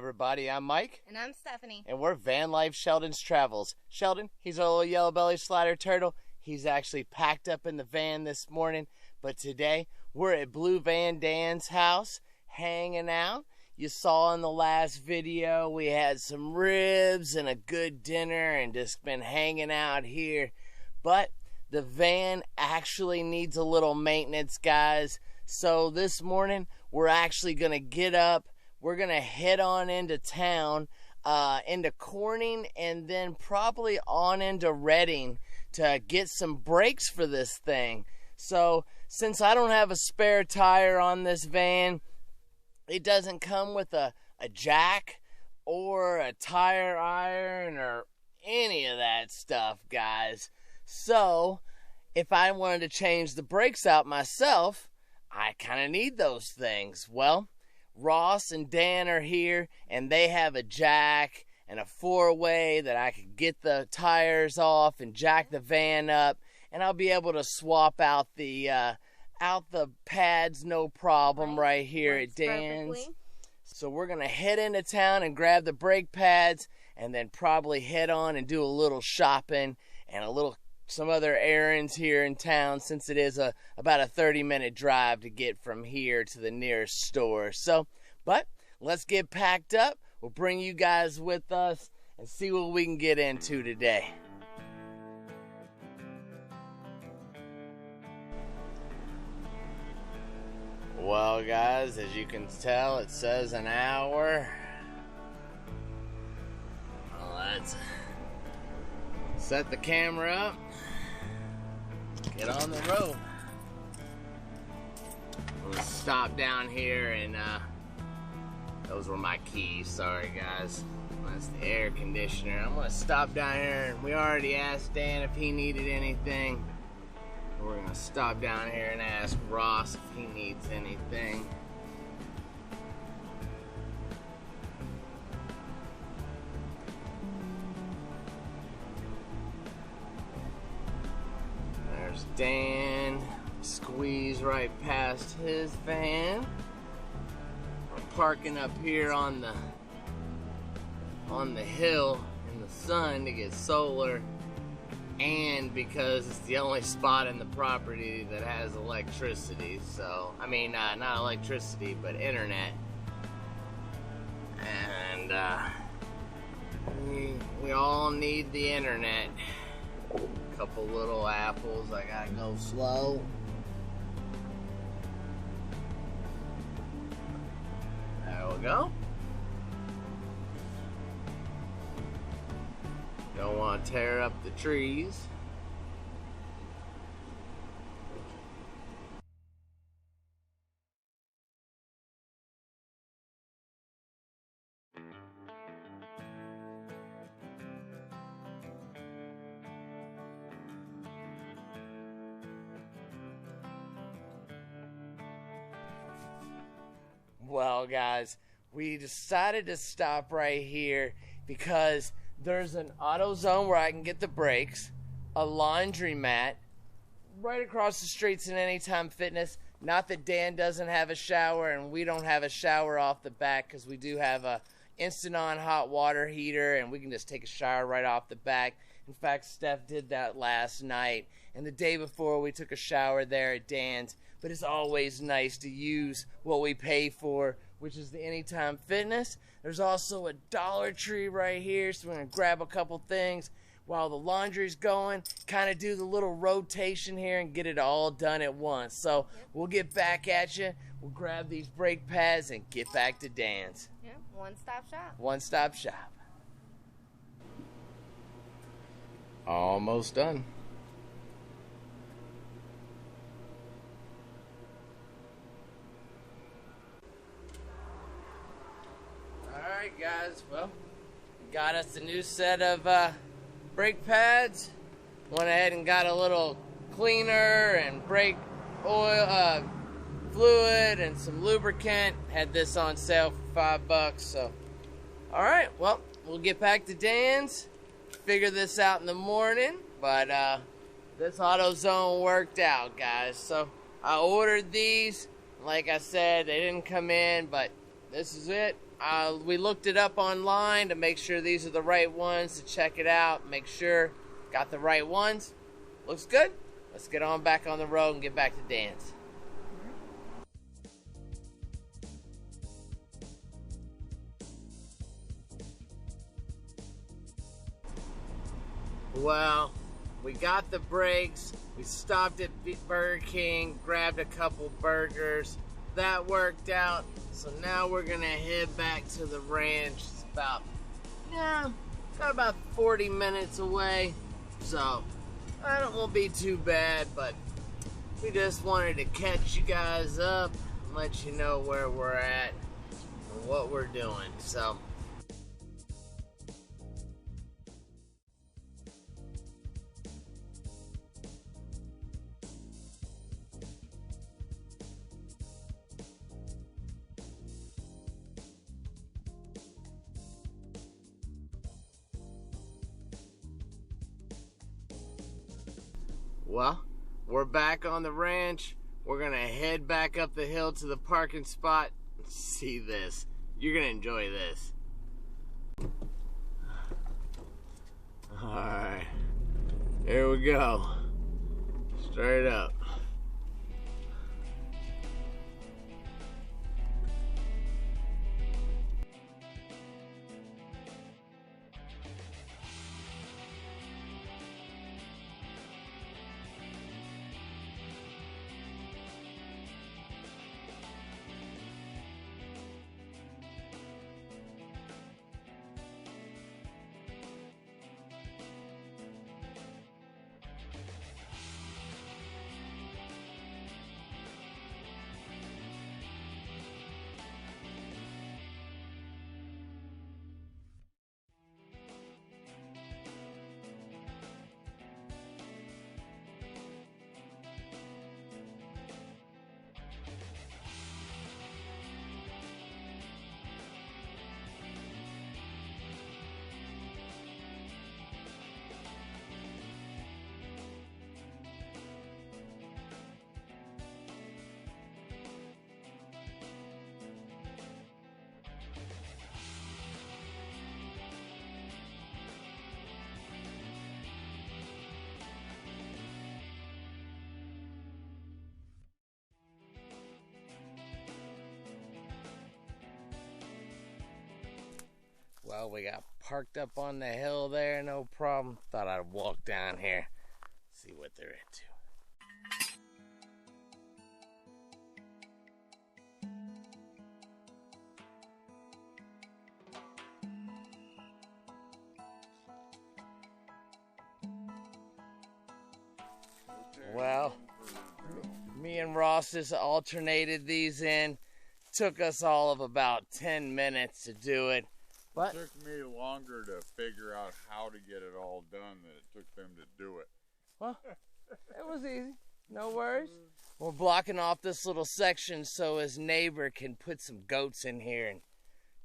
everybody, I'm Mike. And I'm Stephanie. And we're Van Life Sheldon's Travels. Sheldon, he's our little yellow belly slider turtle. He's actually packed up in the van this morning. But today, we're at Blue Van Dan's house, hanging out. You saw in the last video, we had some ribs and a good dinner and just been hanging out here. But the van actually needs a little maintenance, guys. So this morning, we're actually going to get up. We're going to head on into town, into Corning, and then probably on into Reading to get some brakes for this thing. So since I don't have a spare tire on this van, it doesn't come with a jack or a tire iron or any of that stuff, guys. So if I wanted to change the brakes out myself, I kind of need those things. Well, Ross and Dan are here, and they have a jack and a four-way that I could get the tires off and jack the van up, and I'll be able to swap out the pads, no problem, right here at Dan's. Perfectly. So we're gonna head into town and grab the brake pads, and then probably head on and do a little shopping and some other errands here in town, since it is about a 30-minute drive to get from here to the nearest store. So, but let's get packed up. We'll bring you guys with us and see what we can get into today. Well, guys, as you can tell, it says an hour. Well, let's set the camera up. Get on the road. Let's stop down here, and those were my keys. Sorry, guys. That's the air conditioner. I'm gonna stop down here, and we already asked Dan if he needed anything. We're gonna stop down here and ask Ross if he needs anything. There's Dan. Squeeze right past his van. We're parking up here on the hill in the sun to get solar, and because it's the only spot in the property that has electricity. So, I mean, not electricity, but internet. And we all need the internet. Couple little apples. I gotta go slow. There we go. Don't want to tear up the trees. Well, guys, we decided to stop right here because there's an AutoZone where I can get the brakes, a laundromat, right across the street's an Anytime Fitness. Not that Dan doesn't have a shower and we don't have a shower off the back, because we do have a instant-on hot water heater and we can just take a shower right off the back. In fact, Steph did that last night, and the day before we took a shower there at Dan's. But it's always nice to use what we pay for, which is the Anytime Fitness. There's also a Dollar Tree right here, so we're going to grab a couple things while the laundry's going, kind of do the little rotation here and get it all done at once. So we'll get back at you. We'll grab these brake pads and get back to Dan's. Yep, one-stop shop. One-stop shop. Almost done. Alright, guys, well, got us a new set of brake pads. Went ahead and got a little cleaner and brake oil, fluid and some lubricant. Had this on sale for $5, so alright, well, we'll get back to Dan's, figure this out in the morning, but this AutoZone worked out, guys. So I ordered these. Like I said, they didn't come in, but this is it. We looked it up online to make sure these are the right ones, to check it out, make sure got the right ones. Looks good. Let's get on back on the road and get back to Dan's. Well, we got the brakes. We stopped at Burger King, grabbed a couple burgers. That worked out. So now we're gonna head back to the ranch. It's about 40 minutes away. So it won't be too bad, but we just wanted to catch you guys up and let you know where we're at and what we're doing. So well, we're back on the ranch. We're gonna head back up the hill to the parking spot. See this. You're gonna enjoy this. Alright. Here we go. Straight up. Well, we got parked up on the hill there, no problem. Thought I'd walk down here, see what they're into. Well, me and Ross just alternated these in. Took us all of about 10 minutes to do it. But it took me longer to figure out how to get it all done than it took them to do it. Well, it was easy. No worries. We're blocking off this little section so his neighbor can put some goats in here and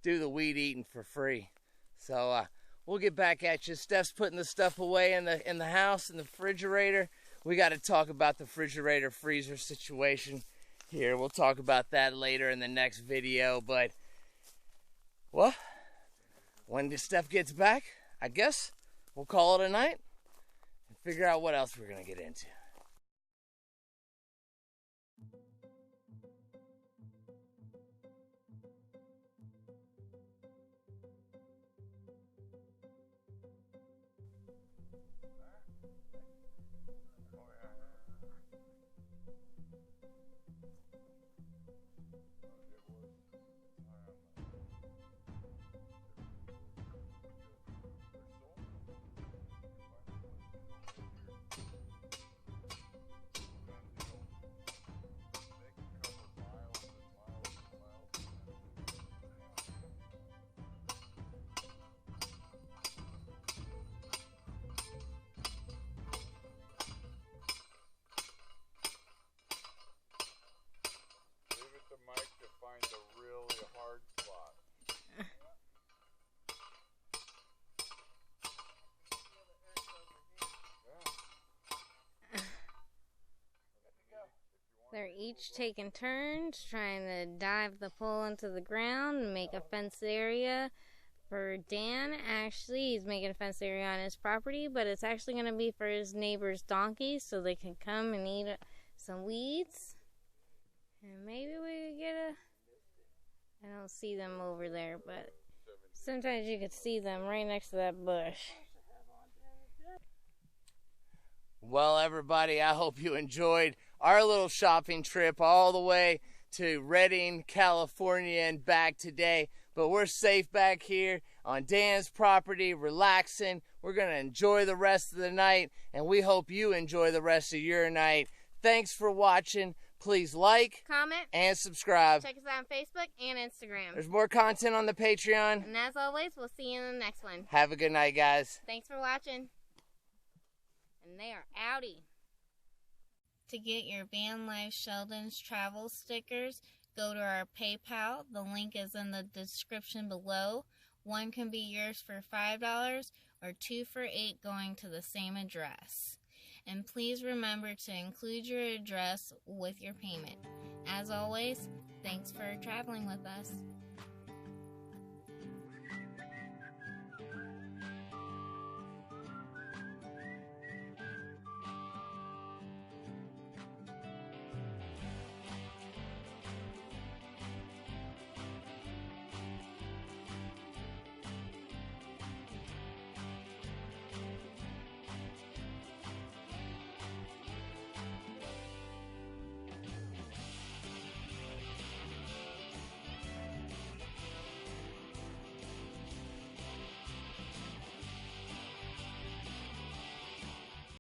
do the weed eating for free. So we'll get back at you. Steph's putting the stuff away in the house, in the refrigerator. We got to talk about the refrigerator freezer situation here. We'll talk about that later in the next video. But, well, when Steph gets back, I guess we'll call it a night and figure out what else we're going to get into. each taking turns trying to dive the pole into the ground and make a fenced area. For Dan, actually, he's making a fenced area on his property, but it's actually going to be for his neighbor's donkeys so they can come and eat some weeds. And maybe we could get I don't see them over there, but sometimes you could see them right next to that bush. Well, everybody, I hope you enjoyed our little shopping trip all the way to Redding, California and back today. But we're safe back here on Dan's property, relaxing. We're going to enjoy the rest of the night, and we hope you enjoy the rest of your night. Thanks for watching. Please like, comment, and subscribe. check us out on Facebook and Instagram. There's more content on the Patreon. And as always, we'll see you in the next one. Have a good night, guys. Thanks for watching. And they are outie. To get your Van Life Sheldon's travel stickers, go to our PayPal. The link is in the description below. One can be yours for $5 or 2 for $8 going to the same address. And please remember to include your address with your payment. As always, thanks for traveling with us.